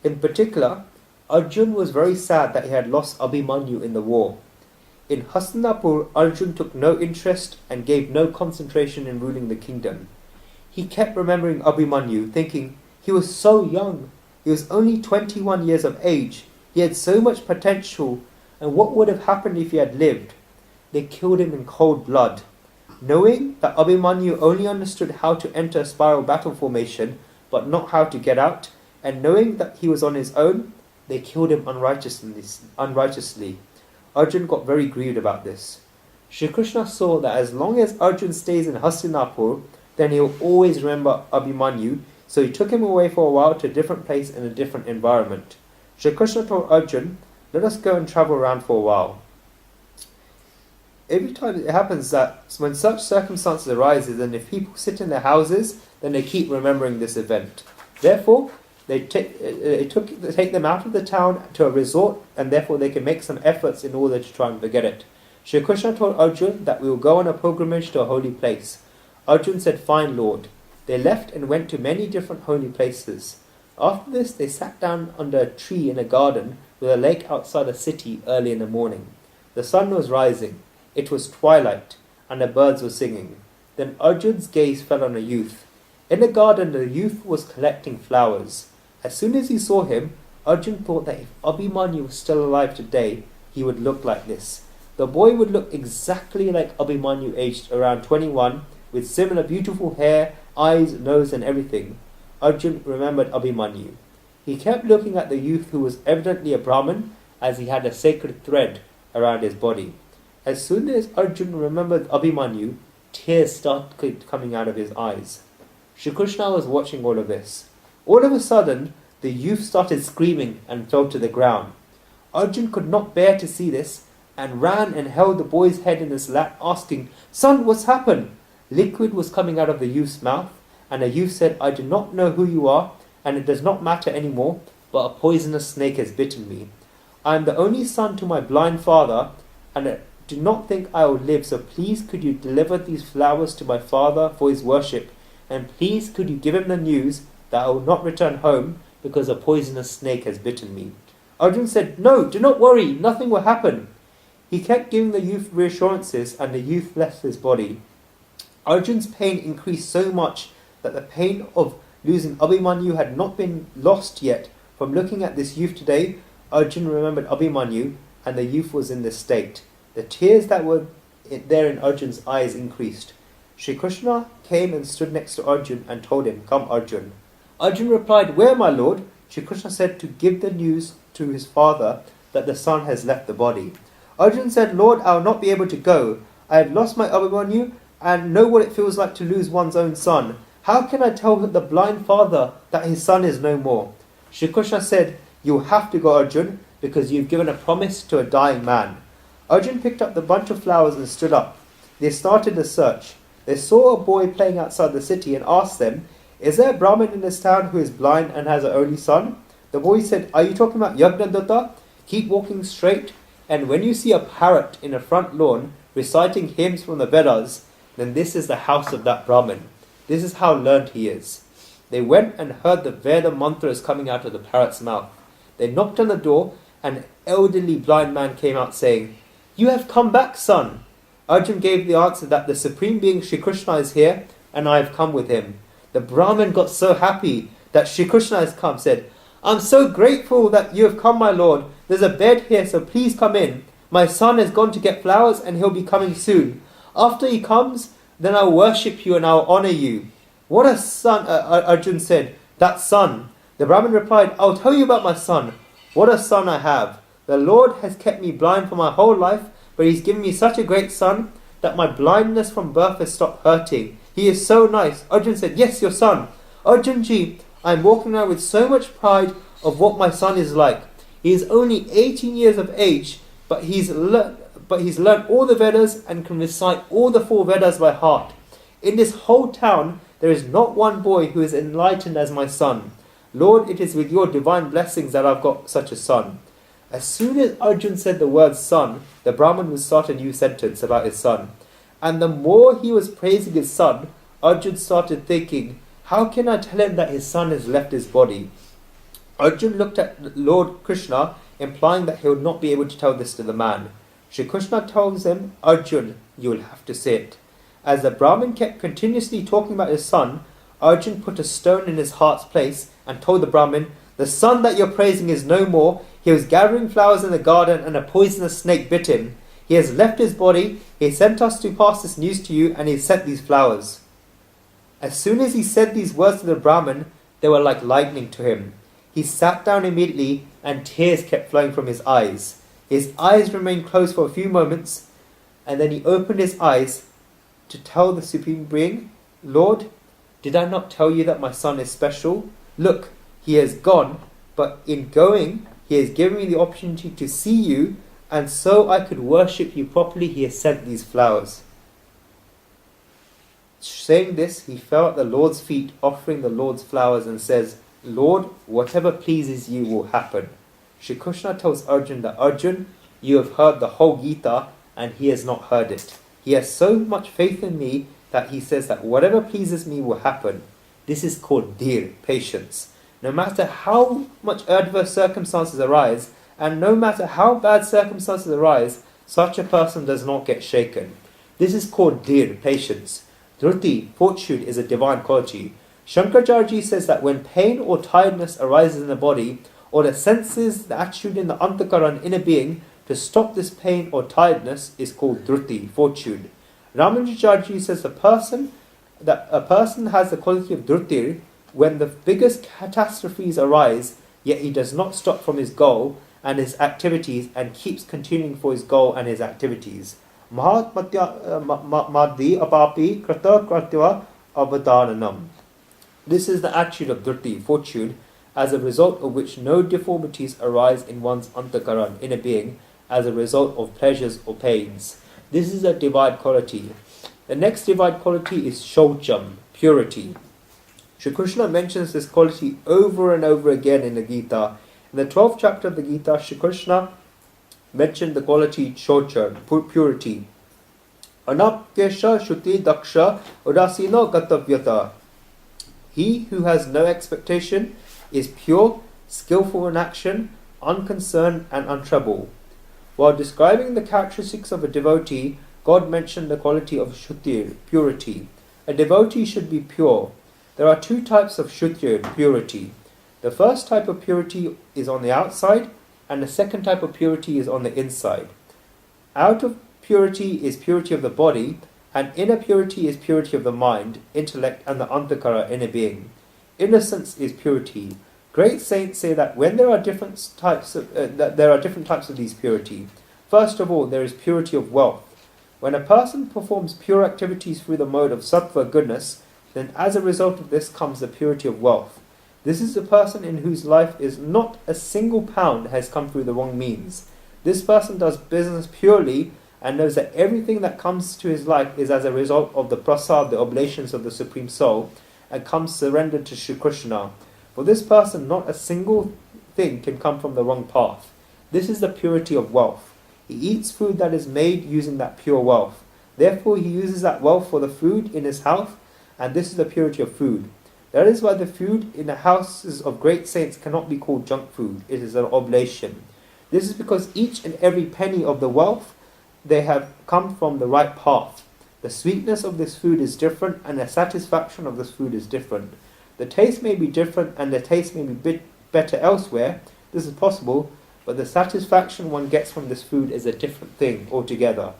In particular, Arjuna was very sad that he had lost Abhimanyu in the war. In Hastinapur, Arjuna took no interest and gave no concentration in ruling the kingdom. He kept remembering Abhimanyu, thinking, he was so young. He was only 21 years of age. He had so much potential, and what would have happened if he had lived? They killed him in cold blood. Knowing that Abhimanyu only understood how to enter a spiral battle formation, but not how to get out, and knowing that he was on his own, they killed him unrighteously. Arjuna got very grieved about this. Shri Krishna saw that as long as Arjuna stays in Hastinapur, then he will always remember Abhimanyu, so he took him away for a while to a different place in a different environment. Shri Krishna told Arjuna, let us go and travel around for a while. Every time it happens that when such circumstances arises, and if people sit in their houses, then they keep remembering this event. Therefore, they take them out of the town to a resort, and therefore they can make some efforts in order to try and forget it. Shri Krishna told Arjuna that we will go on a pilgrimage to a holy place. Arjuna said, fine, Lord. They left and went to many different holy places. After this, they sat down under a tree in a garden with a lake outside a city early in the morning. The sun was rising. It was twilight, and the birds were singing. Then Arjuna's gaze fell on a youth. In the garden, the youth was collecting flowers. As soon as he saw him, Arjuna thought that if Abhimanyu was still alive today, he would look like this. The boy would look exactly like Abhimanyu, aged around 21, with similar beautiful hair, eyes, nose, and everything. Arjuna remembered Abhimanyu. He kept looking at the youth, who was evidently a Brahmin, as he had a sacred thread around his body. As soon as Arjuna remembered Abhimanyu, tears started coming out of his eyes. Shri Krishna was watching all of this. All of a sudden, the youth started screaming and fell to the ground. Arjuna could not bear to see this, and ran and held the boy's head in his lap, asking, Son, what's happened? Liquid was coming out of the youth's mouth, and the youth said, I do not know who you are, and it does not matter anymore, but a poisonous snake has bitten me. I am the only son to my blind father, and I do not think I will live, so please could you deliver these flowers to my father for his worship, and please could you give him the news that I will not return home because a poisonous snake has bitten me. Arjuna said, No, do not worry, nothing will happen. He kept giving the youth reassurances, and the youth left his body. Arjuna's pain increased so much that the pain of losing Abhimanyu had not been lost yet. From looking at this youth today, Arjuna remembered Abhimanyu, and the youth was in this state. The tears that were there in Arjuna's eyes increased. Shri Krishna came and stood next to Arjuna and told him, Come, Arjuna. Arjuna replied, Where, my lord? Shri Krishna said to give the news to his father that the son has left the body. Arjuna said, Lord, I will not be able to go. I have lost my Abhimanyu and know what it feels like to lose one's own son. How can I tell the blind father that his son is no more? Shri Krishna said, You will have to go, Arjuna, because you have given a promise to a dying man. Arjuna picked up the bunch of flowers and stood up. They started a search. They saw a boy playing outside the city and asked them, Is there a Brahmin in this town who is blind and has an only son? The boy said, Are you talking about Yagnadatta? Keep walking straight, and when you see a parrot in a front lawn reciting hymns from the Vedas, then this is the house of that Brahmin. This is how learned he is. They went and heard the Veda mantras coming out of the parrot's mouth. They knocked on the door, and an elderly blind man came out saying, You have come back, son. Arjuna gave the answer that the Supreme Being Shri Krishna is here, and I have come with him. The Brahmin got so happy that Shri Krishna has come, said, I'm so grateful that you have come, my lord. There's a bed here, so please come in. My son has gone to get flowers, and he'll be coming soon. After he comes, then I'll worship you and I'll honor you. What a son, Arjuna said, that son. The Brahmin replied, I'll tell you about my son. What a son I have. The Lord has kept me blind for my whole life, but he's given me such a great son that my blindness from birth has stopped hurting. He is so nice. Arjun said, yes, your son. Arjunji, I am walking around with so much pride of what my son is like. He is only 18 years of age, but he's learned all the Vedas and can recite all the 4 Vedas by heart. In this whole town, there is not one boy who is enlightened as my son. Lord, it is with your divine blessings that I've got such a son. As soon as Arjun said the word son, the Brahmin would start a new sentence about his son. And the more he was praising his son, Arjun started thinking, how can I tell him that his son has left his body? Arjun looked at Lord Krishna, implying that he would not be able to tell this to the man. Shri Krishna tells him, Arjun, you will have to say it. As the Brahmin kept continuously talking about his son, Arjun put a stone in his heart's place and told the Brahmin, the son that you're praising is no more. He was gathering flowers in the garden and a poisonous snake bit him. He has left his body. He sent us to pass this news to you, and he sent these flowers. As soon as he said these words to the Brahmin, they were like lightning to him. He sat down immediately, and tears kept flowing from his eyes. His eyes remained closed for a few moments, and then he opened his eyes to tell the Supreme Being, Lord, did I not tell you that my son is special? Look, he has gone, but in going, he has given me the opportunity to see you, and so I could worship you properly, he has sent these flowers. Saying this, he fell at the Lord's feet, offering the Lord's flowers, and says, Lord, whatever pleases you will happen. Shri Krishna tells Arjun that, Arjun, you have heard the whole Gita, and he has not heard it. He has so much faith in me that he says that whatever pleases me will happen. This is called dhir, patience. No matter how much adverse circumstances arise, and no matter how bad circumstances arise, such a person does not get shaken. This is called dhir, patience. Dhruti, fortitude, is a divine quality. Shankaracharya says that when pain or tiredness arises in the body, or the senses, the attitude in the antakaran, inner being, to stop this pain or tiredness is called dhruti, fortitude. Ramanujacharya says a person has the quality of dhrutir when the biggest catastrophes arise, yet he does not stop from his goal and his activities and keeps continuing for his goal and his activities. Mahatmadhi apapi krata kratva avadhananam. This is the attitude of dhruti, fortitude, as a result of which no deformities arise in one's antakaran, inner being, as a result of pleasures or pains. This is a divine quality. The next divine quality is shaucham, purity. Shri Krishna mentions this quality over and over again in the Gita. In the 12th chapter of the Gita, Shri Krishna mentioned the quality shaucham, purity. Anapkesha shuti daksha udasino gatavyata. He who has no expectation is pure, skillful in action, unconcerned and untroubled. While describing the characteristics of a devotee, God mentioned the quality of shutir, purity. A devotee should be pure. There are 2 types of shutir, purity. The first type of purity is on the outside, and the second type of purity is on the inside. Out of purity is purity of the body, and inner purity is purity of the mind, intellect, and the antakara, inner being. Innocence is purity. Great saints say that when there are different types of these purity. First of all, there is purity of wealth. When a person performs pure activities through the mode of sattva, goodness, then as a result of this comes the purity of wealth. This is a person in whose life is not a single pound has come through the wrong means. This person does business purely and knows that everything that comes to his life is as a result of the prasad, the oblations of the Supreme Soul, and comes surrendered to Shri Krishna. For this person, not a single thing can come from the wrong path. This is the purity of wealth. He eats food that is made using that pure wealth. Therefore, he uses that wealth for the food in his house, and this is the purity of food. That is why the food in the houses of great saints cannot be called junk food. It is an oblation. This is because each and every penny of the wealth, they have come from the right path. The sweetness of this food is different, and the satisfaction of this food is different. The taste may be different, and the taste may be better elsewhere. This is possible, but the satisfaction one gets from this food is a different thing altogether.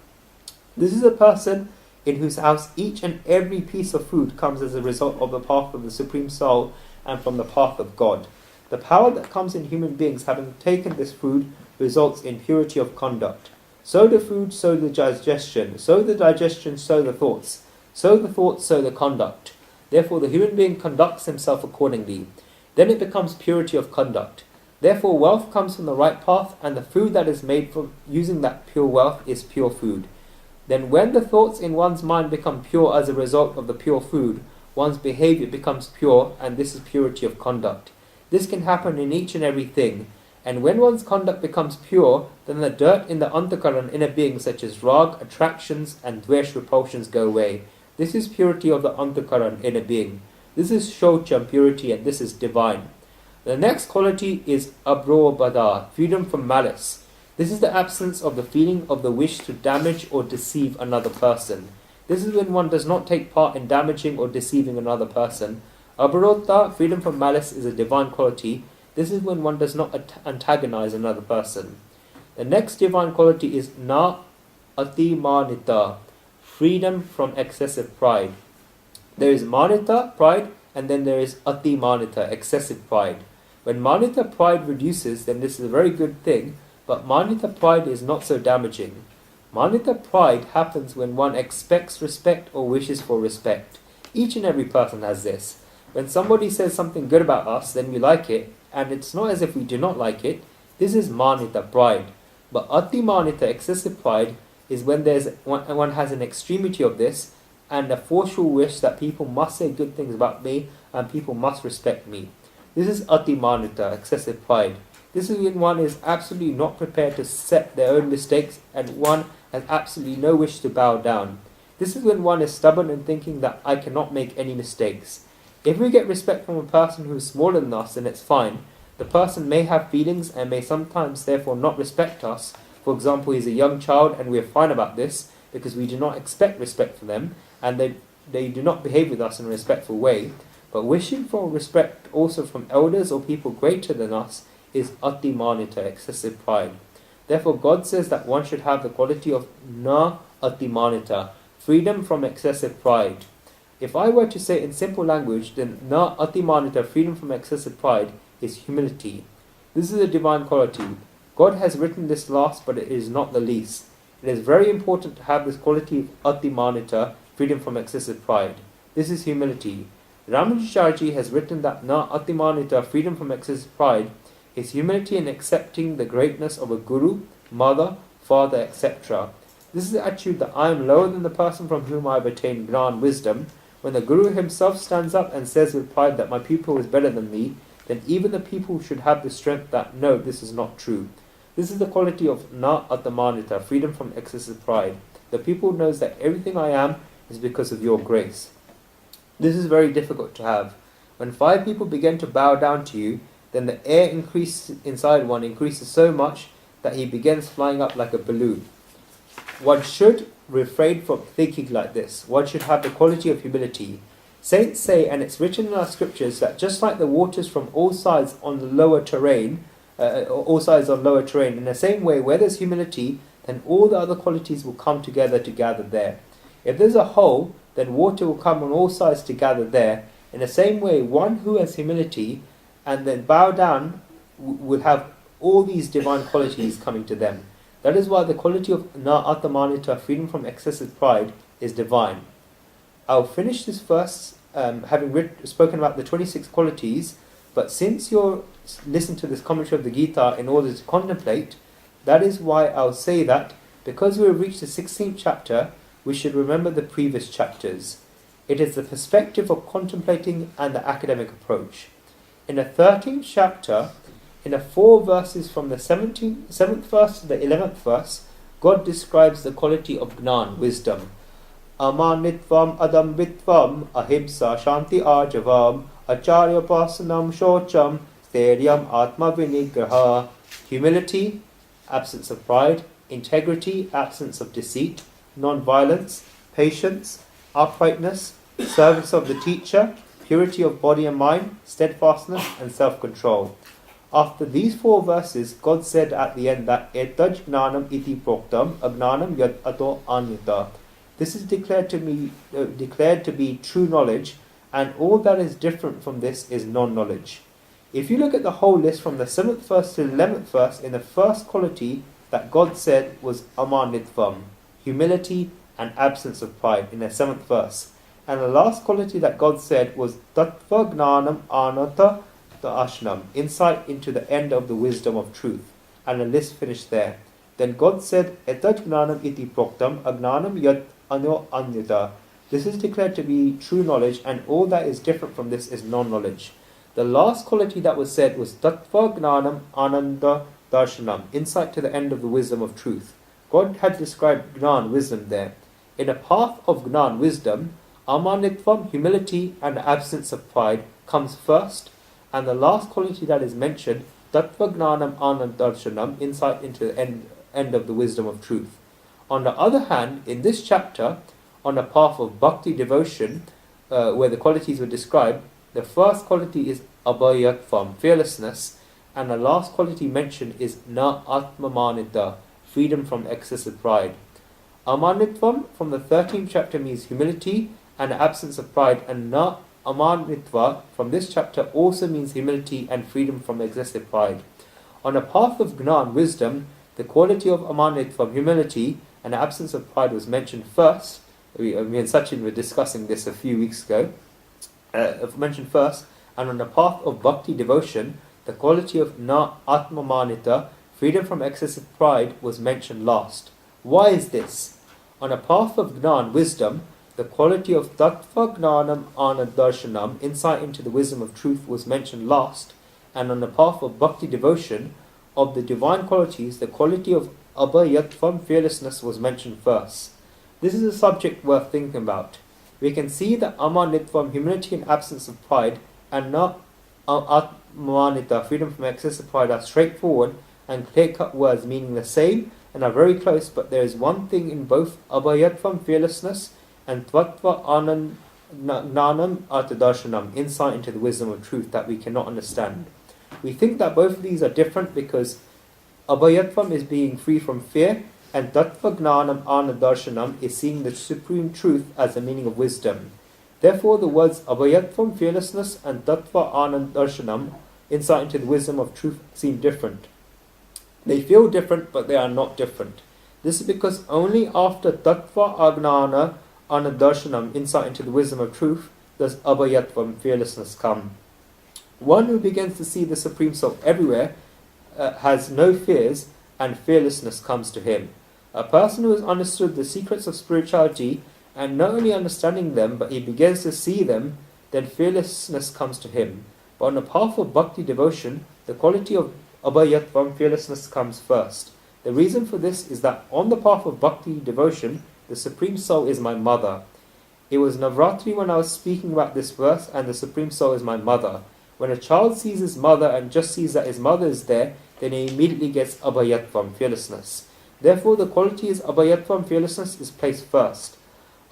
This is a person in whose house each and every piece of food comes as a result of the path of the Supreme Soul and from the path of God. The power that comes in human beings having taken this food results in purity of conduct. Sow the food, sow the digestion. Sow the digestion, sow the thoughts. Sow the thoughts, sow the conduct. Therefore the human being conducts himself accordingly. Then it becomes purity of conduct. Therefore wealth comes from the right path, and the food that is made from using that pure wealth is pure food. Then when the thoughts in one's mind become pure as a result of the pure food, one's behavior becomes pure, and this is purity of conduct. This can happen in each and every thing. And when one's conduct becomes pure, then the dirt in the antakaran inner being such as rag, attractions and dvesh repulsions go away. This is purity of the antakaran inner being. This is shocham, purity, and this is divine. The next quality is abrobada, freedom from malice. This is the absence of the feeling of the wish to damage or deceive another person. This is when one does not take part in damaging or deceiving another person. Abrotta, freedom from malice, is a divine quality. This is when one does not antagonize another person. The next divine quality is na atimanita, freedom from excessive pride. There is manita, pride, and then there is atimanita, excessive pride. When manita, pride, reduces, then this is a very good thing, but manita, pride, is not so damaging. Manita, pride, happens when one expects respect or wishes for respect. Each and every person has this. When somebody says something good about us, then we like it, and it's not as if we do not like it. This is manita, pride. But atimanita, excessive pride, is when one has an extremity of this, and a forceful wish that people must say good things about me, and people must respect me. This is atimanita, excessive pride. This is when one is absolutely not prepared to accept their own mistakes, and one has absolutely no wish to bow down. This is when one is stubborn and thinking that I cannot make any mistakes. If we get respect from a person who is smaller than us, then it's fine. The person may have feelings and may sometimes therefore not respect us. For example, he's a young child and we are fine about this because we do not expect respect from them, and they do not behave with us in a respectful way. But wishing for respect also from elders or people greater than us is atimanita, excessive pride. Therefore God says that one should have the quality of na atimanita, freedom from excessive pride. If I were to say in simple language, then na atimanita, freedom from excessive pride, is humility. This is a divine quality. God has written this last, but it is not the least. It is very important to have this quality of atimanita, freedom from excessive pride. This is humility. Ramacharji has written that na atimanita, freedom from excessive pride, is humility in accepting the greatness of a guru, mother, father, etc. This is the attitude that I am lower than the person from whom I have attained Gnan, wisdom. When the Guru himself stands up and says with pride that my pupil is better than me, then even the people should have the strength that no, this is not true. This is the quality of na atamanita, freedom from excessive pride. The people knows that everything I am is because of your grace. This is very difficult to have. When 5 people begin to bow down to you, then the air increases inside one increases so much that he begins flying up like a balloon. One should refrain from thinking like this. One should have the quality of humility. Saints say, and it's written in our scriptures, that just like the waters from all sides on the lower terrain, all sides on lower terrain, in the same way, where there's humility, then all the other qualities will come together to gather there. If there's a hole, then water will come on all sides to gather there. In the same way, one who has humility and then bow down will have all these divine qualities coming to them. That is why the quality of na atamanita, freedom from excessive pride, is divine. I'll finish this verse having spoken about the 26 qualities, but since you're listening to this commentary of the Gita in order to contemplate, that is why I'll say that because we have reached the 16th chapter, we should remember the previous chapters. It is the perspective of contemplating and the academic approach. In the 13th chapter, in the 4 verses from the 7th verse to the 11th verse, God describes the quality of Gnan, wisdom. Amanitvam adambitvam ahimsa shanti ajavam acharya pasanam shocham steryam atma vinigraha. Humility, absence of pride; integrity, absence of deceit; non-violence; patience; uprightness; service of the teacher; purity of body and mind; steadfastness and self-control. After these 4 verses, God said at the end that etaj gnanam iti proktam agnanam yad ato anyata. This is declared to be true knowledge, and all that is different from this is non-knowledge. If you look at the whole list from the 7th verse to the 11th verse, in the first quality that God said was amanitvam, humility and absence of pride, in the 7th verse. And the last quality that God said was tattva gnanam anata ashnam, insight into the end of the wisdom of truth. And the list finished there. Then God said, etad gnanam iti proktam agnanam yat anyo anyata. This is declared to be true knowledge, and all that is different from this is non-knowledge. The last quality that was said was tattva gnanam ananda darshanam, insight to the end of the wisdom of truth. God had described gnan, wisdom, there. In a path of gnan, wisdom, amanitvam, humility and the absence of pride, comes first, and the last quality that is mentioned, tattva gnanam ananda darshanam, insight into the end of the wisdom of truth. On the other hand, in this chapter, on the path of bhakti devotion, where the qualities were described, the first quality is abhayatvam, fearlessness, and the last quality mentioned is na atmamanita, freedom from excessive pride. Amanitvam from the 13th chapter means humility and the absence of pride, and na amanitva from this chapter also means humility and freedom from excessive pride. On the path of gnan, wisdom, the quality of amanitvam, humility, and the absence of pride was mentioned first. Me and Sachin were discussing this a few weeks ago. Mentioned first, and on the path of bhakti devotion, the quality of na atmamanita, freedom from excessive pride, was mentioned last. Why is this? On the path of gnan, wisdom, the quality of tattva gnanam anadarshanam, insight into the wisdom of truth, was mentioned last, and on the path of bhakti devotion, of the divine qualities, the quality of abhayatvam, fearlessness, was mentioned first. This is a subject worth thinking about. We can see that amanitvam, humility and absence of pride, and na atmanita, freedom from excessive pride, are straightforward and clear-cut words meaning the same and are very close, but there is one thing in both abhayatvam, fearlessness, and tvattva gnanam atadarshanam, insight into the wisdom of truth, that we cannot understand. We think that both of these are different because abhayatvam is being free from fear, and tattva gnanam anadarshanam is seeing the supreme truth as the meaning of wisdom. Therefore, the words abhayatvam, fearlessness, and tattva anadarshanam, insight into the wisdom of truth, seem different. They feel different, but they are not different. This is because only after tattva agnana anadarshanam, insight into the wisdom of truth, does abhayatvam, fearlessness, come. One who begins to see the Supreme Soul everywhere has no fears, and fearlessness comes to him. A person who has understood the secrets of spirituality, and not only understanding them, but he begins to see them, then fearlessness comes to him. But on the path of bhakti devotion, the quality of abhayatvam, fearlessness, comes first. The reason for this is that on the path of bhakti devotion, the Supreme Soul is my mother. It was Navratri when I was speaking about this verse, and the Supreme Soul is my mother. When a child sees his mother and just sees that his mother is there, then he immediately gets abhayatvam, fearlessness. Therefore, the quality is abhayatvam, fearlessness, is placed first.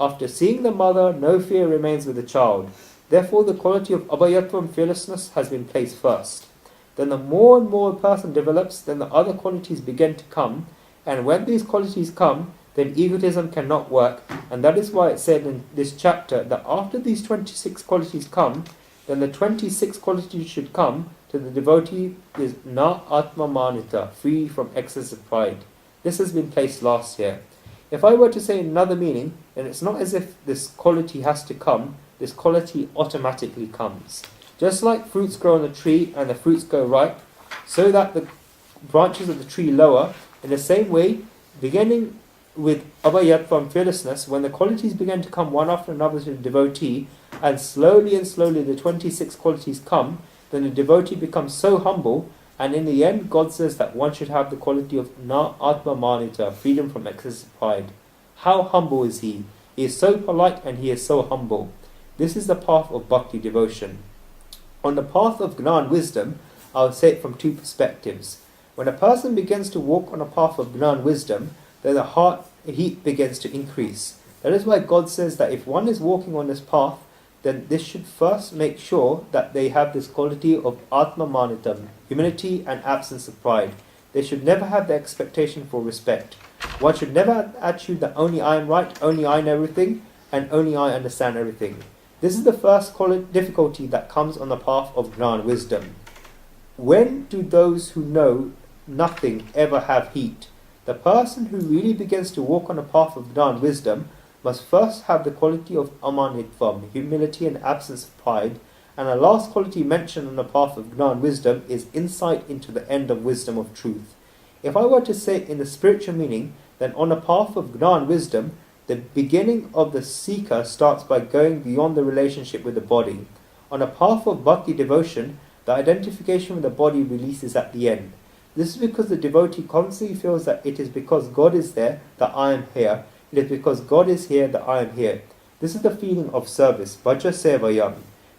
After seeing the mother, no fear remains with the child. Therefore, the quality of abhayatvam, fearlessness, has been placed first. Then the more and more a person develops, then the other qualities begin to come, and when these qualities come, then egotism cannot work, and that is why it said in this chapter that after these 26 qualities come, then the 26 qualities should come to the devotee is na atmamanita, free from excessive pride. This has been placed last year. If I were to say another meaning, then it's not as if this quality has to come, this quality automatically comes. Just like fruits grow on a tree and the fruits go ripe, so that the branches of the tree lower, in the same way, beginning with abhayatvam, fearlessness, when the qualities begin to come one after another to the devotee, and slowly the 26 qualities come, then the devotee becomes so humble, and in the end God says that one should have the quality of na atmamanita, freedom from excessive pride. How humble is he? He is so polite and he is so humble. This is the path of bhakti devotion. On the path of Gnan, wisdom, I will say it from two perspectives. When a person begins to walk on a path of Gnan, wisdom, then the heart heat begins to increase. That is why God says that if one is walking on this path, then this should first make sure that they have this quality of Atma Manitam, humility and absence of pride. They should never have the expectation for respect. One should never attitude that only I am right, only I know everything, and only I understand everything. This is the first difficulty that comes on the path of Gnan, wisdom. When do those who know nothing ever have heat? The person who really begins to walk on a path of Gnan wisdom must first have the quality of amanitvam, humility and absence of pride, and the last quality mentioned on the path of Gnan wisdom is insight into the end of wisdom of truth. If I were to say in the spiritual meaning, then on the path of Gnan wisdom, the beginning of the seeker starts by going beyond the relationship with the body. On a path of bhakti devotion, the identification with the body releases at the end. This is because the devotee constantly feels that it is because God is there that I am here. It is because God is here that I am here. This is the feeling of service, bhaja sevayam.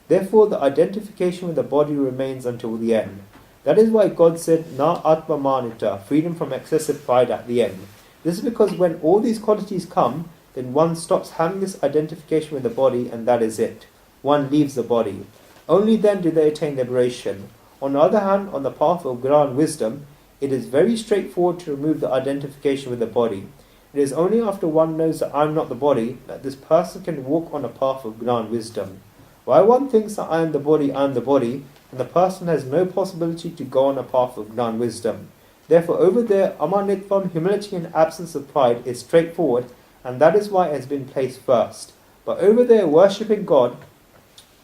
Therefore, the identification with the body remains until the end. That is why God said, na atma manita, freedom from excessive pride at the end. This is because when all these qualities come, then one stops having this identification with the body, and that is it. One leaves the body. Only then do they attain liberation. On the other hand, on the path of Gnan wisdom, it is very straightforward to remove the identification with the body. It is only after one knows that I am not the body that this person can walk on a path of Gnan wisdom. While one thinks that I am the body, and the person has no possibility to go on a path of Gnan wisdom. Therefore, over there, amanitvam, humility and absence of pride, is straightforward, and that is why it has been placed first. But over there, worshipping God,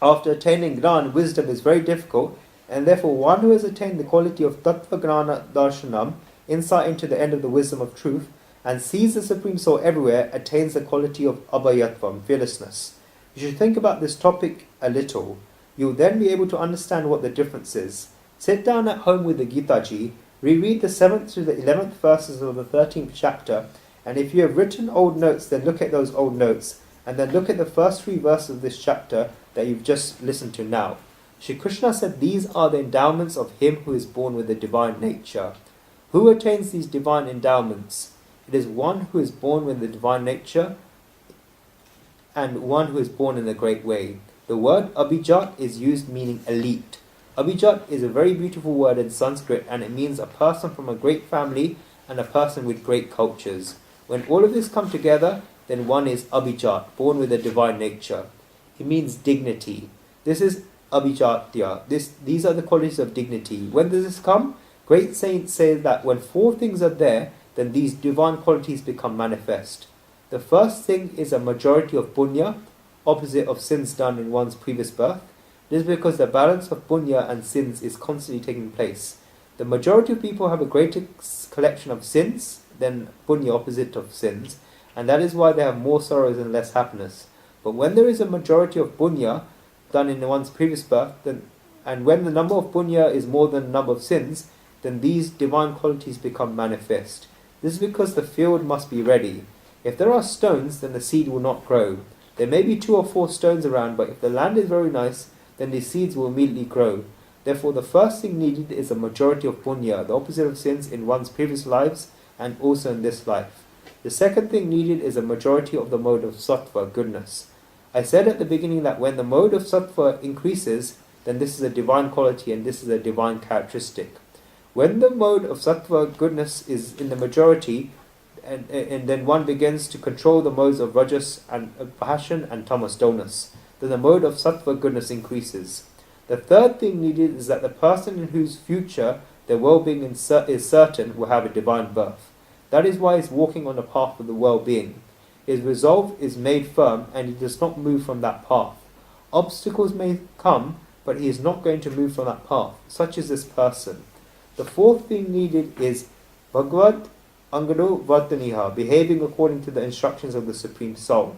after attaining Gnan wisdom, is very difficult, and therefore one who has attained the quality of tattva gnana darshanam, insight into the end of the wisdom of truth, and sees the Supreme Soul everywhere, attains the quality of abhayatvam, fearlessness. You should think about this topic a little. You will then be able to understand what the difference is. Sit down at home with the Gita Ji, reread the 7th to the 11th verses of the 13th chapter, and if you have written old notes, then look at those old notes, and then look at the first 3 verses of this chapter that you've just listened to now. Shri Krishna said, these are the endowments of him who is born with the divine nature. Who attains these divine endowments? It is one who is born with the divine nature and one who is born in a great way. The word abhijat is used meaning elite. Abhijat is a very beautiful word in Sanskrit, and it means a person from a great family and a person with great cultures. When all of this come together, then one is abhijat, born with a divine nature. It means dignity. This is abhijatya. These are the qualities of dignity. When does this come? Great saints say that when 4 things are there, then these divine qualities become manifest. The first thing is a majority of punya, opposite of sins done in one's previous birth. This is because the balance of punya and sins is constantly taking place. The majority of people have a greater collection of sins than punya, opposite of sins, and that is why they have more sorrows and less happiness. But when there is a majority of punya done in one's previous birth, and when the number of punya is more than the number of sins, then these divine qualities become manifest. This is because the field must be ready. If there are stones, then the seed will not grow. There may be 2 or 4 stones around, but if the land is very nice, then the seeds will immediately grow. Therefore, the first thing needed is a majority of punya, the opposite of sins in one's previous lives and also in this life. The second thing needed is a majority of the mode of sattva, goodness. I said at the beginning that when the mode of sattva increases, then this is a divine quality and this is a divine characteristic. When the mode of sattva, goodness, is in the majority, and then one begins to control the modes of rajas and passion and tamas, dullness, then the mode of sattva, goodness, increases. The third thing needed is that the person in whose future their well-being is certain will have a divine birth. That is why he is walking on the path of the well-being. His resolve is made firm and he does not move from that path. Obstacles may come, but he is not going to move from that path. Such is this person. The fourth thing needed is Bhagavad Angado Vardhaniha, behaving according to the instructions of the Supreme Soul.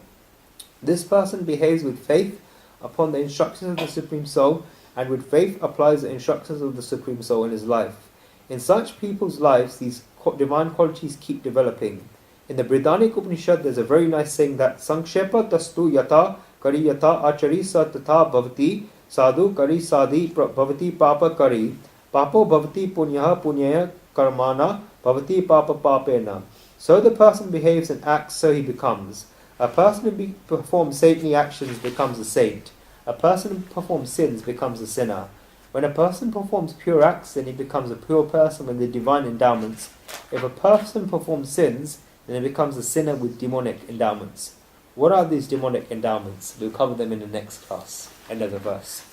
This person behaves with faith upon the instructions of the Supreme Soul, and with faith applies the instructions of the Supreme Soul in his life. In such people's lives, these divine qualities keep developing. In the Brihadaranyaka Upanishad, there's a very nice saying that Sankshepa tastu yata kari yata achari sa tata bhavati sadhu kari sadhi bhavati papa kari papo bhavati punyaha punyaya karmana bhavati papa papena. So the person behaves and acts, so he becomes. A person who performs saintly actions becomes a saint. A person who performs sins becomes a sinner. When a person performs pure acts, then he becomes a pure person with the divine endowments. If a person performs sins, then he becomes a sinner with demonic endowments. What are these demonic endowments? We'll cover them in the next class. End of the verse.